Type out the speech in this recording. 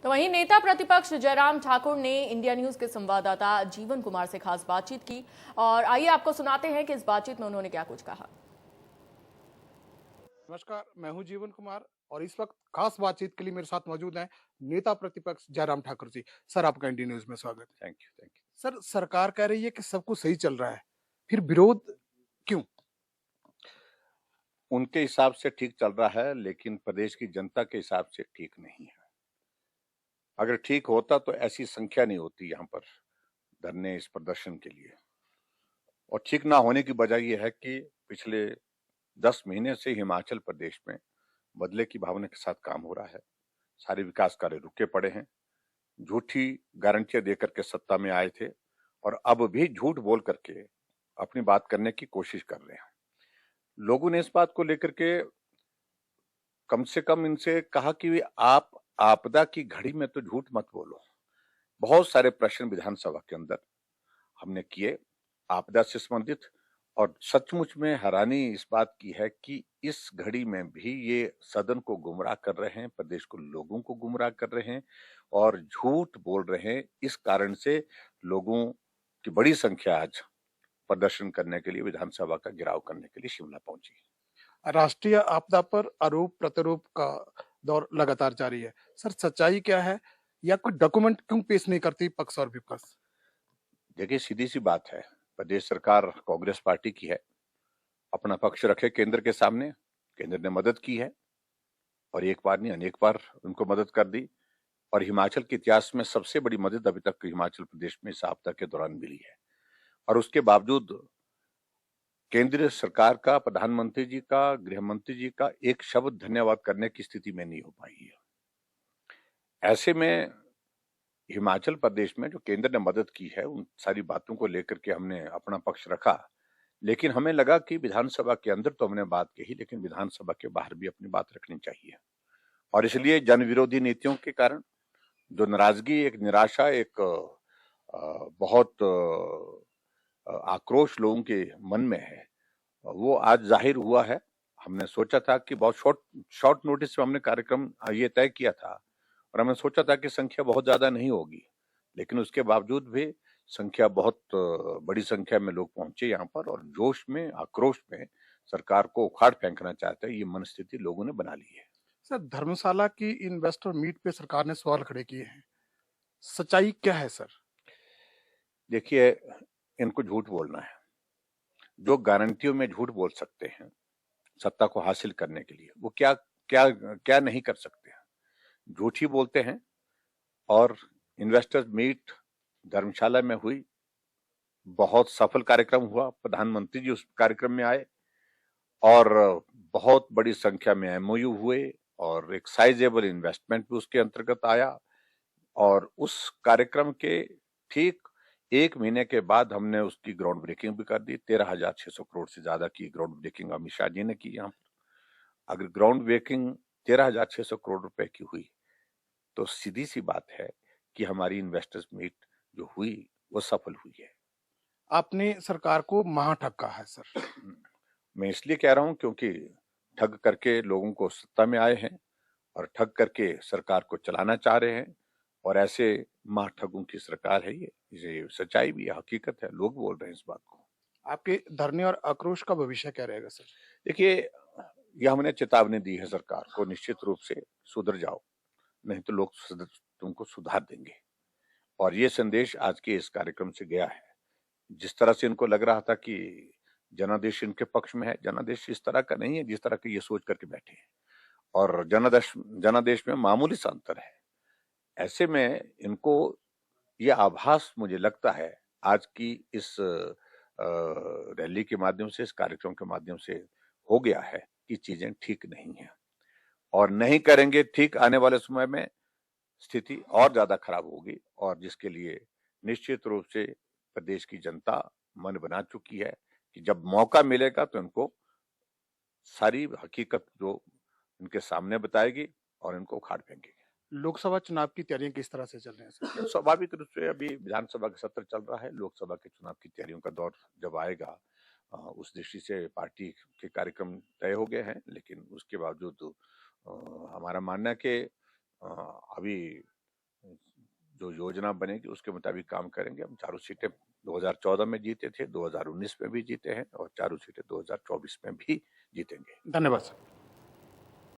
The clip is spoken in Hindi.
तो वहीं नेता प्रतिपक्ष जयराम ठाकुर ने इंडिया न्यूज के संवाददाता जीवन कुमार से खास बातचीत की और आइए आपको सुनाते हैं कि इस बातचीत में उन्होंने क्या कुछ कहा। नमस्कार, मैं हूं जीवन कुमार और इस वक्त खास बातचीत के लिए मेरे साथ मौजूद हैं नेता प्रतिपक्ष जयराम ठाकुर जी। सर, आपका इंडिया न्यूज में स्वागत है। Thank you. सर, सरकार कह रही है कि सब कुछ सही चल रहा है, फिर विरोध क्यों? उनके हिसाब से ठीक चल रहा है, लेकिन प्रदेश की जनता के हिसाब से ठीक नहीं है। अगर ठीक होता तो ऐसी संख्या नहीं होती यहाँ पर धरने इस प्रदर्शन के लिए। और ठीक ना होने की वजह यह है कि पिछले 10 महीने से हिमाचल प्रदेश में बदले की भावना के साथ काम हो रहा है। सारे विकास कार्य रुके पड़े हैं। झूठी गारंटियां देकर के सत्ता में आए थे और अब भी झूठ बोल करके अपनी बात करने की कोशिश कर रहे हैं। लोगों ने इस बात को लेकर के कम से कम इनसे कहा कि आप आपदा की घड़ी में तो झूठ मत बोलो। बहुत सारे प्रश्न विधानसभा के अंदर हमने किए आपदा से संबंधित, और सचमुच में हैरानी इस बात की है कि इस घड़ी में भी ये सदन को गुमराह कर रहे हैं, प्रदेश को लोगों को गुमराह कर रहे हैं और झूठ बोल रहे हैं। इस कारण से लोगों की बड़ी संख्या आज प्रदर्शन करने के लिए, विधानसभा का घेराव करने के लिए शिमला पहुंची। राष्ट्रीय आपदा पर आरोप प्रत्यारोप का दौर लगातार जारी है। सर, सच्चाई क्या है या कोई डॉक्यूमेंट क्यों पेश नहीं करती पक्ष और विपक्ष? देखिए, सीधी सी बात है, प्रदेश सरकार कांग्रेस पार्टी की है, अपना पक्ष रखे केंद्र के सामने। केंद्र ने मदद की है और एक बार नहीं अनेक बार उनको मदद कर दी, और हिमाचल के इतिहास में सबसे बड़ी मदद अभी तक हिमाचल प्रदेश में इस आपदा के दौरान मिली है। और उसके बावजूद केंद्र सरकार का, प्रधानमंत्री जी का, गृह मंत्री जी का एक शब्द धन्यवाद करने की स्थिति में नहीं हो पाई है। ऐसे में हिमाचल प्रदेश में जो केंद्र ने मदद की है, उन सारी बातों को लेकर के हमने अपना पक्ष रखा, लेकिन हमें लगा कि विधानसभा के अंदर तो हमने बात कही, लेकिन विधानसभा के बाहर भी अपनी बात रखनी चाहिए। और इसलिए जन विरोधी नीतियों के कारण जो नाराजगी, एक निराशा, एक बहुत आक्रोश लोगों के मन में है, वो आज जाहिर हुआ है। हमने सोचा था कि बहुत शॉर्ट नोटिस में हमने कार्यक्रम ये तय किया था और हमने सोचा था कि संख्या बहुत ज्यादा नहीं होगी, लेकिन उसके बावजूद भी संख्या बहुत बड़ी संख्या में लोग पहुंचे यहाँ पर और जोश में, आक्रोश में सरकार को उखाड़ फेंकना चाहते हैं। ये मनस्थिति लोगों ने बना ली है। सर, धर्मशाला की इन्वेस्टर मीट पे सरकार ने सवाल खड़े किए हैं, सच्चाई क्या है सर? देखिए, इनको झूठ बोलना है। जो गारंटियों में झूठ बोल सकते हैं सत्ता को हासिल करने के लिए, वो क्या क्या क्या नहीं कर सकते हैं। झूठ ही बोलते हैं। और इन्वेस्टर्स मीट धर्मशाला में हुई, बहुत सफल कार्यक्रम हुआ। प्रधानमंत्री जी उस कार्यक्रम में आए और बहुत बड़ी संख्या में एमओयू हुए और एक साइजेबल इन्वेस्टमेंट भी उसके अंतर्गत आया। और उस कार्यक्रम के ठीक 1 महीने के बाद हमने उसकी ग्राउंड ब्रेकिंग भी कर दी। 13,600 करोड़ से ज्यादा की ग्राउंड ब्रेकिंग अमित शाह जी ने की यहाँ पर। अगर ग्राउंड ब्रेकिंग 13,600 करोड़ रुपए की हुई तो सीधी सी बात है कि हमारी इन्वेस्टर्स मीट जो हुई वो सफल हुई है। आपने सरकार को महाठग कहा है सर। मैं इसलिए कह रहा हूं क्योंकि ठग करके लोगों को सत्ता में आए हैं और ठग करके सरकार को चलाना चाह रहे हैं, और ऐसे महाठगों की सरकार है ये सच्चाई भी है, हकीकत है, लोग बोल रहे हैं इस बात को। आपके धरने और आक्रोश का भविष्य क्या रहेगा सर? देखिए, यह हमने चेतावनी दी है सरकार को, निश्चित रूप से सुधर जाओ, नहीं तो लोग तुमको सुधार देंगे। और ये संदेश आज के इस कार्यक्रम से गया है। जिस तरह से इनको लग रहा था कि जनादेश इनके पक्ष में है, जनादेश इस तरह का नहीं है जिस तरह के ये सोच करके बैठे हैं, और जनादेश में मामूली सा अंतर है। ऐसे में इनको ये आभास, मुझे लगता है, आज की इस रैली के माध्यम से, इस कार्यक्रम के माध्यम से हो गया है कि चीजें ठीक नहीं है और नहीं करेंगे ठीक। आने वाले समय में स्थिति और ज्यादा खराब होगी, और जिसके लिए निश्चित रूप से प्रदेश की जनता मन बना चुकी है कि जब मौका मिलेगा तो इनको सारी हकीकत जो इनके सामने बताएगी और इनको उखाड़ फेंकेगी। लोकसभा चुनाव की तैयारियां किस तरह से चल रही हैं सर? स्वाभाविक रूप से अभी विधानसभा का सत्र चल रहा है, लोकसभा के चुनाव की तैयारियों का दौर जब आएगा, उस दृष्टि से पार्टी के कार्यक्रम तय हो गए हैं, लेकिन उसके बावजूद हमारा मानना है कि अभी जो योजना बनेगी उसके मुताबिक काम करेंगे। हम चारों सीटें 2014 में जीते थे, 2019 में भी जीते हैं और चारों सीटें 2024 में भी जीतेंगे। धन्यवाद सर।